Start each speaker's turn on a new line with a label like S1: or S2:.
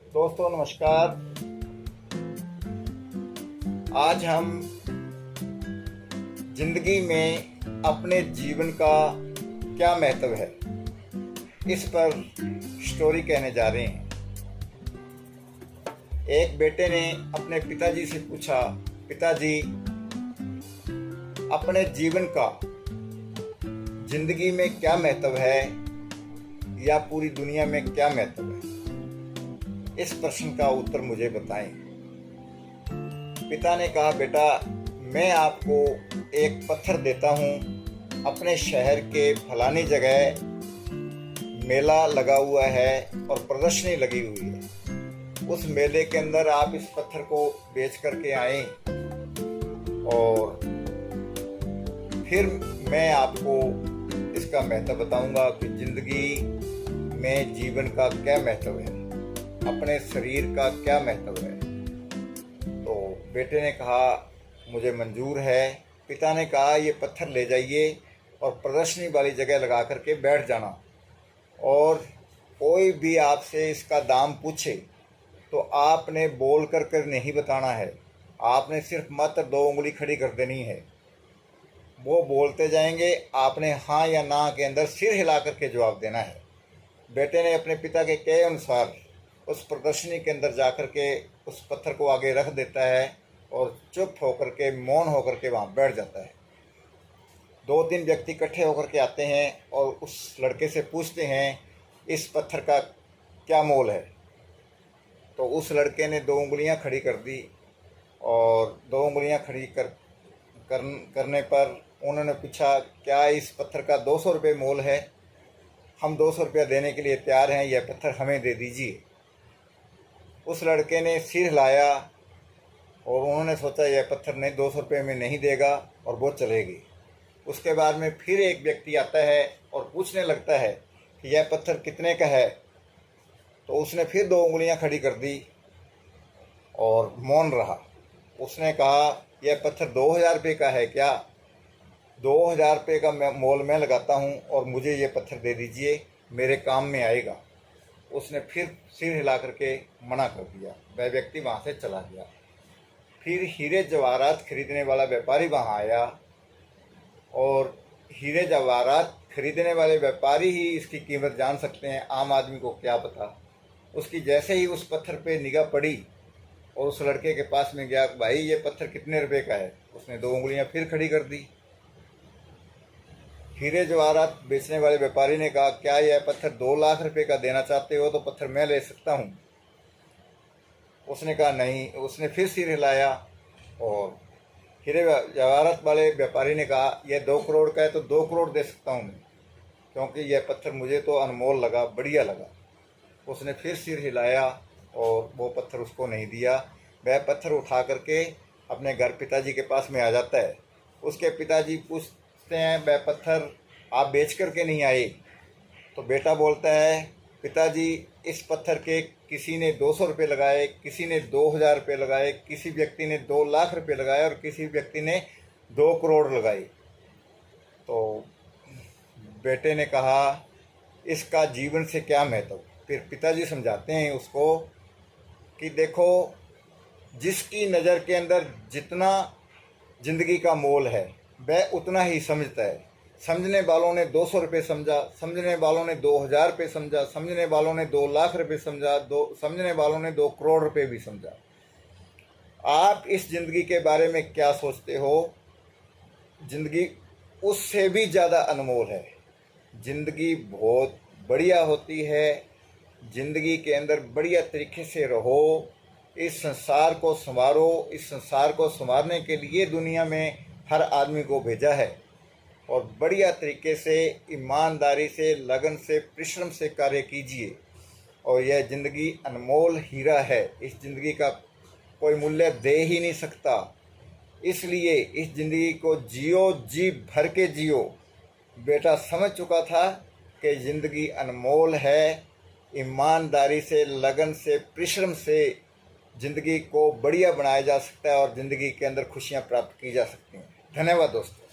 S1: दोस्तों नमस्कार। आज हम जिंदगी में अपने जीवन का क्या महत्व है इस पर स्टोरी कहने जा रहे हैं। एक बेटे ने अपने पिताजी से पूछा, पिताजी अपने जीवन का जिंदगी में क्या महत्व है या पूरी दुनिया में क्या महत्व है, इस प्रश्न का उत्तर मुझे बताएं। पिता ने कहा, बेटा मैं आपको एक पत्थर देता हूँ। अपने शहर के फलानी जगह मेला लगा हुआ है और प्रदर्शनी लगी हुई है। उस मेले के अंदर आप इस पत्थर को बेच करके आए और फिर मैं आपको इसका महत्व बताऊंगा कि जिंदगी में जीवन का क्या महत्व है, अपने शरीर का क्या महत्व है। तो बेटे ने कहा, मुझे मंजूर है। पिता ने कहा, ये पत्थर ले जाइए और प्रदर्शनी वाली जगह लगा करके बैठ जाना, और कोई भी आपसे इसका दाम पूछे तो आपने बोल कर नहीं बताना है। आपने सिर्फ मात्र 2 उंगली खड़ी कर देनी है। वो बोलते जाएंगे, आपने हाँ या ना के अंदर सिर हिला करके जवाब देना है। बेटे ने अपने पिता के कहे अनुसार उस प्रदर्शनी के अंदर जाकर के उस पत्थर को आगे रख देता है और चुप होकर के, मौन होकर के वहाँ बैठ जाता है। 2-3 व्यक्ति इकट्ठे होकर के आते हैं और उस लड़के से पूछते हैं, इस पत्थर का क्या मोल है। तो उस लड़के ने 2 उंगलियां खड़ी कर दी और 2 उंगलियां खड़ी करने पर उन्होंने पूछा, क्या इस पत्थर का 200 रुपये मोल है? हम 200 रुपया देने के लिए तैयार हैं, यह पत्थर हमें दे दीजिए। उस लड़के ने सिर हिलाया और उन्होंने सोचा यह पत्थर नहीं 200 रुपये में नहीं देगा, और वो चलेगी। उसके बाद में फिर एक व्यक्ति आता है और पूछने लगता है कि यह पत्थर कितने का है। तो उसने फिर 2 उंगलियां खड़ी कर दी और मौन रहा। उसने कहा, यह पत्थर 2000 रुपये का है क्या? 2000 रुपये का मोल मैं लगाता हूँ और मुझे ये पत्थर दे दीजिए, मेरे काम में आएगा। उसने फिर सिर हिला करके मना कर दिया। वह व्यक्ति वहाँ से चला गया। फिर हीरे जवाहरात खरीदने वाला व्यापारी वहाँ आया, और हीरे जवाहरात खरीदने वाले व्यापारी ही इसकी कीमत जान सकते हैं, आम आदमी को क्या पता। उसकी जैसे ही उस पत्थर पे निगाह पड़ी और उस लड़के के पास में गया, भाई ये पत्थर कितने रुपए का है? उसने 2 उंगलियां फिर खड़ी कर दी। हीरे जवाहरात बेचने वाले व्यापारी ने कहा, क्या यह पत्थर 2 लाख रुपए का देना चाहते हो तो पत्थर मैं ले सकता हूँ। उसने कहा नहीं। उसने फिर सिर हिलाया और हीरे जवाहरात वाले व्यापारी ने कहा, यह 2 करोड़ का है तो 2 करोड़ दे सकता हूँ मैं, क्योंकि यह पत्थर मुझे तो अनमोल लगा, बढ़िया लगा। उसने फिर सिर हिलाया और वो पत्थर उसको नहीं दिया। वह पत्थर उठा करके अपने घर पिताजी के पास में आ जाता है। उसके पिताजी पूछते हैं, वह पत्थर आप बेच करके नहीं आए? तो बेटा बोलता है, पिताजी इस पत्थर के किसी ने 200 रुपये लगाए, किसी ने 2000 रुपये लगाए, किसी व्यक्ति ने 2 लाख रुपये लगाए और किसी व्यक्ति ने 2 करोड़ लगाए। तो बेटे ने कहा, इसका जीवन से क्या महत्व? फिर पिताजी समझाते हैं उसको कि देखो, जिसकी नज़र के अंदर जितना ज़िंदगी का मोल है वह उतना ही समझता है। समझने वालों ने 200 रुपये समझा, समझने वालों ने 2000 रुपये समझा, समझने वालों ने 2 लाख रुपये समझा, समझने वालों ने 2 करोड़ रुपये भी समझा। आप इस ज़िंदगी के बारे में क्या सोचते हो? ज़िंदगी उससे भी ज़्यादा अनमोल है। ज़िंदगी बहुत बढ़िया होती है। ज़िंदगी के अंदर बढ़िया तरीके से रहो, इस संसार को संवारो। इस संसार को संवारने के लिए दुनिया में हर आदमी को भेजा है, और बढ़िया तरीके से, ईमानदारी से, लगन से, परिश्रम से कार्य कीजिए। और यह ज़िंदगी अनमोल हीरा है। इस ज़िंदगी का कोई मूल्य दे ही नहीं सकता। इसलिए इस ज़िंदगी को जियो, जी भर के जियो। बेटा समझ चुका था कि ज़िंदगी अनमोल है। ईमानदारी से, लगन से, परिश्रम से ज़िंदगी को बढ़िया बनाया जा सकता है और ज़िंदगी के अंदर खुशियाँ प्राप्त की जा सकती हैं। धन्यवाद दोस्तों।